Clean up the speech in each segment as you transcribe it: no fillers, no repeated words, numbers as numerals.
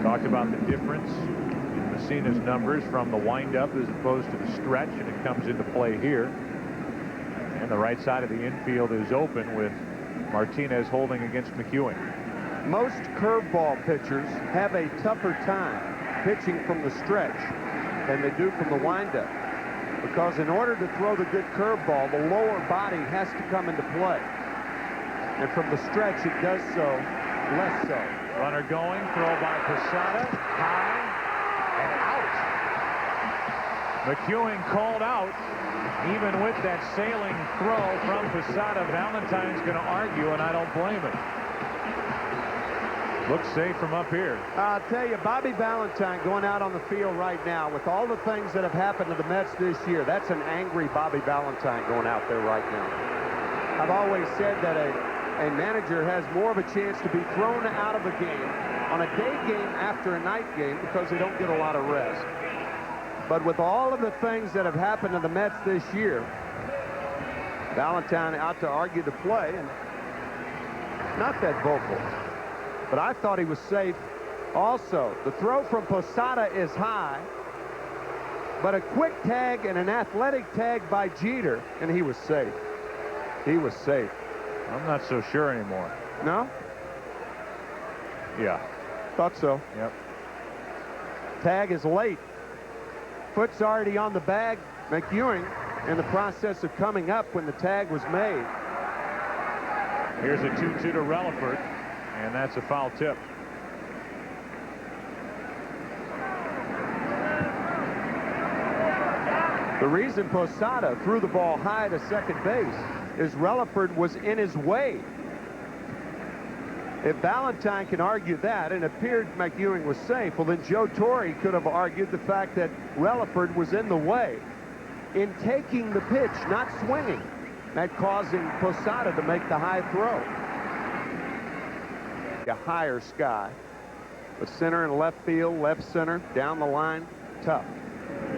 Talked about the difference in Messina's numbers from the windup as opposed to the stretch, and it comes into play here. And the right side of the infield is open with Martinez holding against McEwing. Most curveball pitchers have a tougher time pitching from the stretch than they do from the windup, because in order to throw the good curveball, the lower body has to come into play. And from the stretch, it does so less so. Runner going, throw by Posada, high, and out. McEwing called out. Even with that sailing throw from Posada, Valentine's going to argue, and I don't blame him. Looks safe from up here. I'll tell you, Bobby Valentine going out on the field right now with all the things that have happened to the Mets this year, that's an angry Bobby Valentine going out there right now. I've always said that a manager has more of a chance to be thrown out of a game on a day game after a night game because they don't get a lot of rest. But with all of the things that have happened to the Mets this year, Valentine out to argue the play, and not that vocal. But I thought he was safe also. The throw from Posada is high, but a quick tag and an athletic tag by Jeter, and he was safe. He was safe. I'm not so sure anymore. No? Yeah. Thought so. Yep. Tag is late. Foot's already on the bag. McEwing in the process of coming up when the tag was made. Here's a 2-2 to Relaford, and that's a foul tip. The reason Posada threw the ball high to second base is Relaford was in his way. If Valentine can argue that and appeared McEwing was safe, well, then Joe Torre could have argued the fact that Relaford was in the way in taking the pitch, not swinging, that causing Posada to make the high throw. A higher sky, but center and left field, left center, down the line, tough.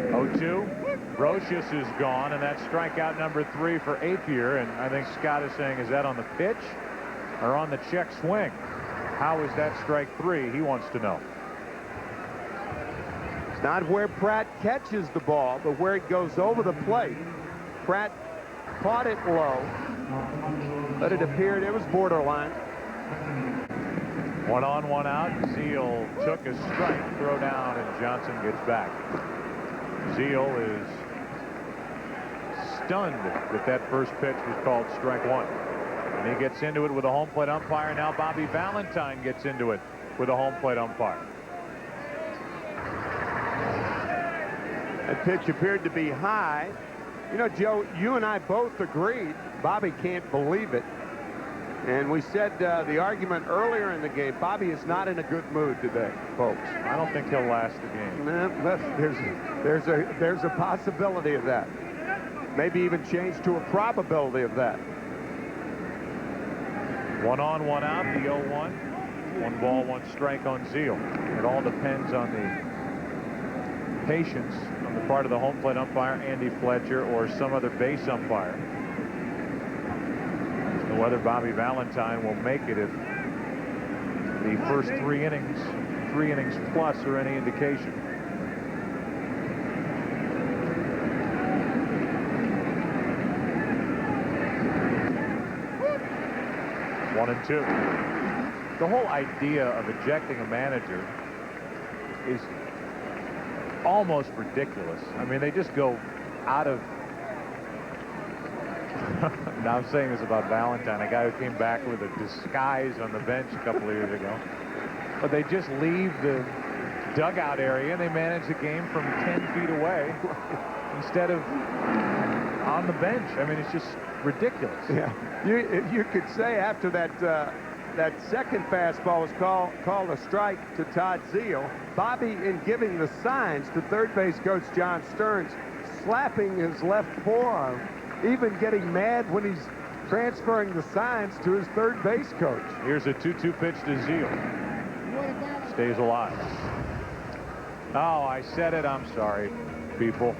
0-2. Brocious is gone, and that's strikeout number 3 for Appier, and I think Scott is saying, is that on the pitch or on the check swing? How is that strike 3? He wants to know. It's not where Pratt catches the ball, but where it goes over the plate. Pratt caught it low, but it appeared it was borderline. 1 on, 1 out. Zeal took a strike, throw down, and Johnson gets back. Zeal is stunned that that first pitch was called strike 1. And he gets into it with a home plate umpire. Now Bobby Valentine gets into it with a home plate umpire. That pitch appeared to be high. You know, Joe, you and I both agreed Bobby can't believe it. And we said the argument earlier in the game, Bobby is not in a good mood today, folks. I don't think he'll last the game. There's a possibility of that. Maybe even change to a probability of that. 1 on, 1 out, the 0-1. 1 ball, 1 strike on Zeal. It all depends on the patience on the part of the home plate umpire, Andy Fletcher, or some other base umpire. Whether Bobby Valentine will make it if the first 3 innings plus are any indication. One and 2. The whole idea of ejecting a manager is almost ridiculous. I mean, they just go out of... Now I'm saying this about Valentine, a guy who came back with a disguise on the bench a couple of years ago. But they just leave the dugout area and they manage the game from 10 feet away instead of on the bench. I mean, it's just ridiculous. Yeah, you could say after that that second fastball was called a strike to Todd Zeal, Bobby, in giving the signs to third base coach John Stearns, slapping his left forearm, even getting mad when he's transferring the signs to his third base coach. Here's a 2-2 pitch to Zeal. Stays alive. Oh, I said it. I'm sorry, people.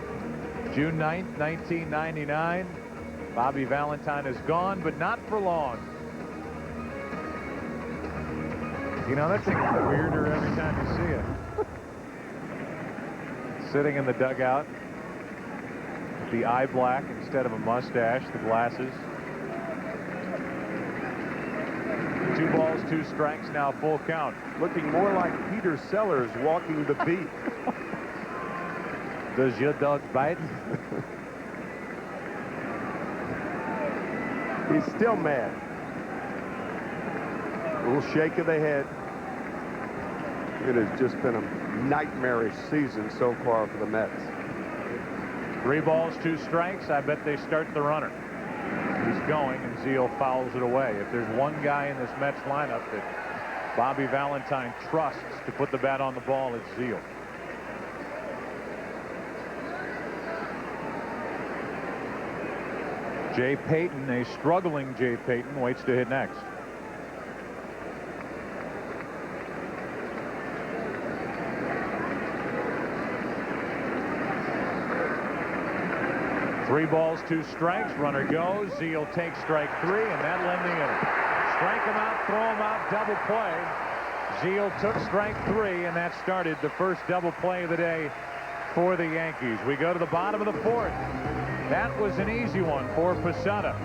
June 9th, 1999. Bobby Valentine is gone, but not for long. You know, that thing's weirder every time you see it. Sitting in the dugout. The eye black instead of a mustache, the glasses. 2 balls, 2 strikes, now full count. Looking more like Peter Sellers walking the beat. Does your dog bite? He's still mad. A little shake of the head. It has just been a nightmarish season so far for the Mets. 3 balls, 2 strikes. I bet they start the runner. He's going, and Zeal fouls it away. If there's one guy in this Mets lineup that Bobby Valentine trusts to put the bat on the ball, it's Zeal. Jay Payton, a struggling Jay Payton, waits to hit next. Three balls, 2 strikes. Runner goes. Zeal takes strike 3, and that'll end the inning. Strike him out, throw him out, double play. Zeal took strike 3, and that started the first double play of the day for the Yankees. We go to the bottom of the 4th. That was an easy one for Posada.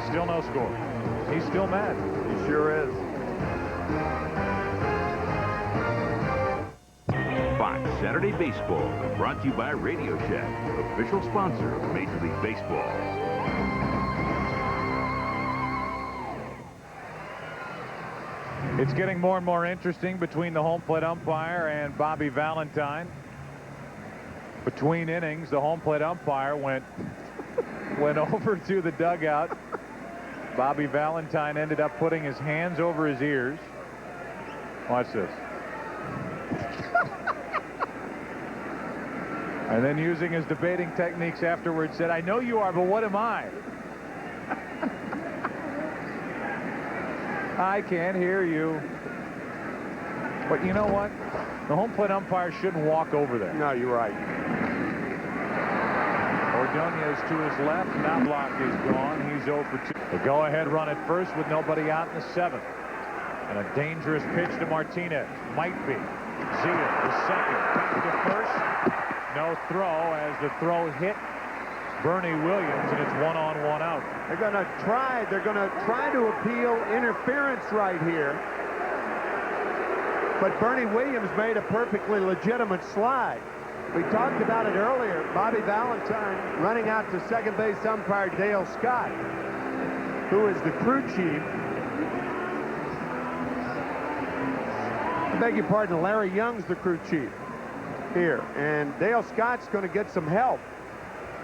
Still no score. He's still mad. He sure is. Fox Saturday Baseball, brought to you by Radio Shack, official sponsor of Major League Baseball. It's getting more and more interesting between the home plate umpire and Bobby Valentine. Between innings, the home plate umpire went over to the dugout. Bobby Valentine ended up putting his hands over his ears. Watch this. And then, using his debating techniques afterwards, said, "I know you are, but what am I?" I can't hear you. But you know what? The home plate umpire shouldn't walk over there. No, you're right. Ordonez to his left. Knobloch is gone. He's 0 for 2. The go-ahead run at first with nobody out in the 7th. And a dangerous pitch to Martinez. Might be. Zeal, the second. Back to first. No throw, as the throw hit Bernie Williams, and it's 1-on-1 out. They're going to try to appeal interference right here. But Bernie Williams made a perfectly legitimate slide. We talked about it earlier. Bobby Valentine running out to second base umpire Dale Scott, who is the crew chief. I beg your pardon, Larry Young's the crew chief here, and Dale Scott's going to get some help.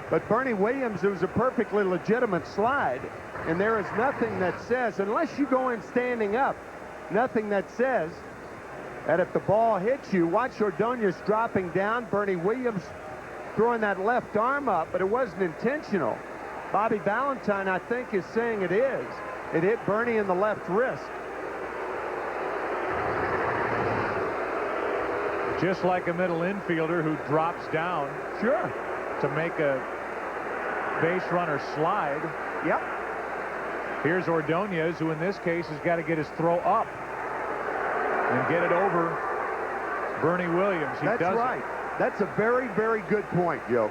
But Bernie Williams, it was a perfectly legitimate slide, and there is nothing that says, unless you go in standing up, nothing that says that if the ball hits you, watch Ordonez dropping down, Bernie Williams throwing that left arm up, but it wasn't intentional. Bobby Valentine, I think, is saying it is. It hit Bernie in the left wrist. Just like a middle infielder who drops down. Sure. To make a base runner slide. Yep. Here's Ordonez, who in this case has got to get his throw up and get it over Bernie Williams. That's right. That's a very, very good point, Joe.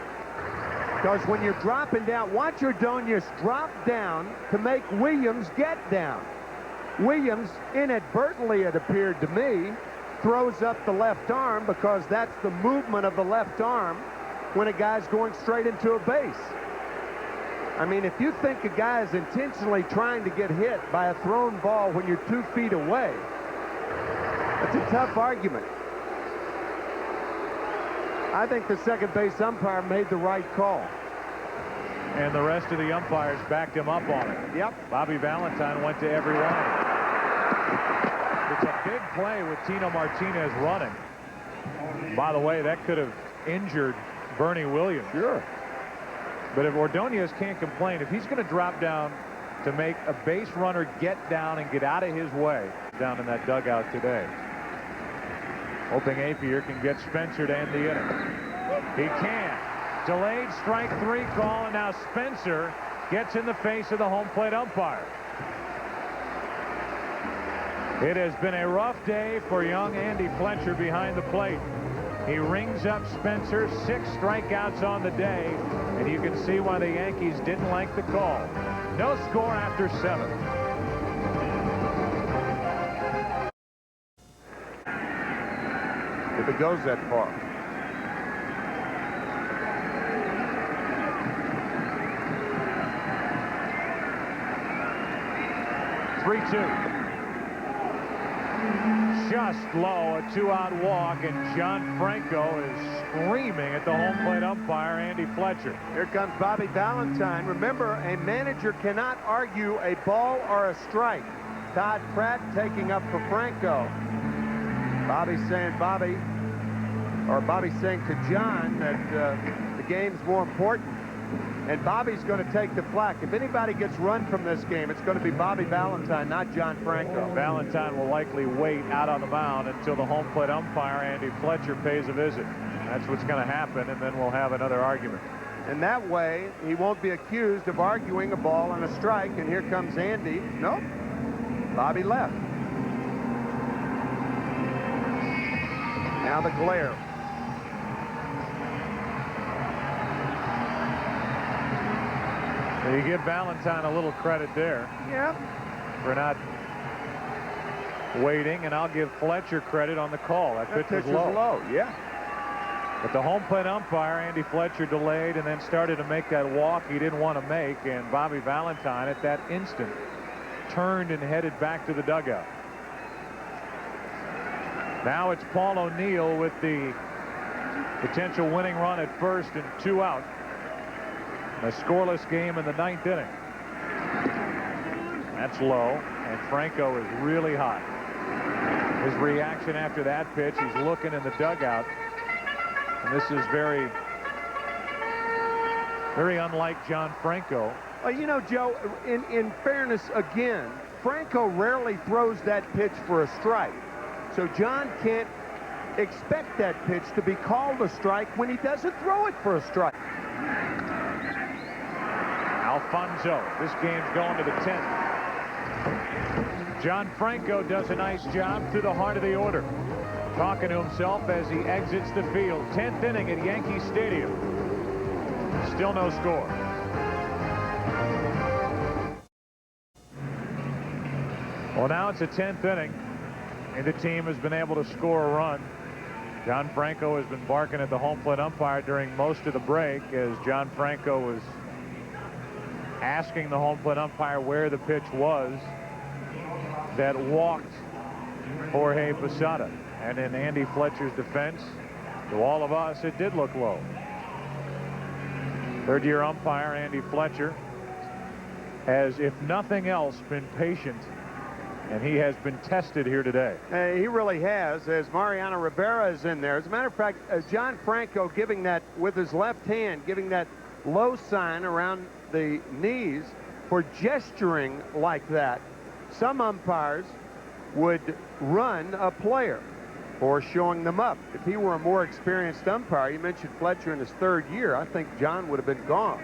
Because when you're dropping down, watch Ordonez drop down to make Williams get down. Williams, inadvertently, it appeared to me, throws up the left arm because that's the movement of the left arm when a guy's going straight into a base. I mean, if you think a guy is intentionally trying to get hit by a thrown ball when you're 2 feet away, that's a tough argument. I think the second base umpire made the right call. And the rest of the umpires backed him up on it. Yep. Bobby Valentine went to every one. It's a big play with Tino Martinez running. By the way, that could have injured Bernie Williams. Sure. But if Ordonez can't complain, if he's going to drop down to make a base runner get down and get out of his way down in that dugout today. Hoping Apier can get Spencer to end the inning. He can. Delayed strike 3 call, and now Spencer gets in the face of the home plate umpire. It has been a rough day for young Andy Fletcher behind the plate. He rings up Spencer, 6 strikeouts on the day, and you can see why the Yankees didn't like the call. No score after 7. If it goes that far. Just low, a 2-out walk, and John Franco is screaming at the home plate umpire, Andy Fletcher. Here comes Bobby Valentine. Remember, a manager cannot argue a ball or a strike. Todd Pratt taking up for Franco. Bobby's saying to John that the game's more important. And Bobby's going to take the flak. If anybody gets run from this game, it's going to be Bobby Valentine, not John Franco. Valentine will likely wait out on the mound until the home plate umpire, Andy Fletcher, pays a visit. That's what's going to happen, and then we'll have another argument. And that way, he won't be accused of arguing a ball and a strike. And here comes Andy. Nope. Bobby left. Now the glare. You give Valentine a little credit there. Yeah. For not waiting, and I'll give Fletcher credit on the call. That pitch was low. Yeah. But the home plate umpire, Andy Fletcher, delayed and then started to make that walk he didn't want to make, and Bobby Valentine at that instant turned and headed back to the dugout. Now it's Paul O'Neill with the potential winning run at first and 2 out. A scoreless game in the 9th inning. That's low, and Franco is really hot. His reaction after that pitch, he's looking in the dugout, and this is very, very unlike John Franco. Well, you know, Joe, in fairness, again, Franco rarely throws that pitch for a strike. So John can't expect that pitch to be called a strike when he doesn't throw it for a strike. Alfonso, this game's going to the 10th. John Franco does a nice job through the heart of the order, talking to himself as he exits the field. 10th inning at Yankee Stadium. Still no score. Well, now it's a 10th inning, and the team has been able to score a run. John Franco has been barking at the home plate umpire during most of the break as John Franco was asking the home plate umpire where the pitch was that walked Jorge Posada. And in Andy Fletcher's defense, to all of us, it did look low. Third-year umpire Andy Fletcher has, if nothing else, been patient, and he has been tested here today. He really has, as Mariano Rivera is in there. As a matter of fact, John Franco giving that with his left hand, giving that low sign around the knees for gesturing like that. Some umpires would run a player or showing them up. If he were a more experienced umpire, you mentioned Fletcher in his 3rd year, I think John would have been gone.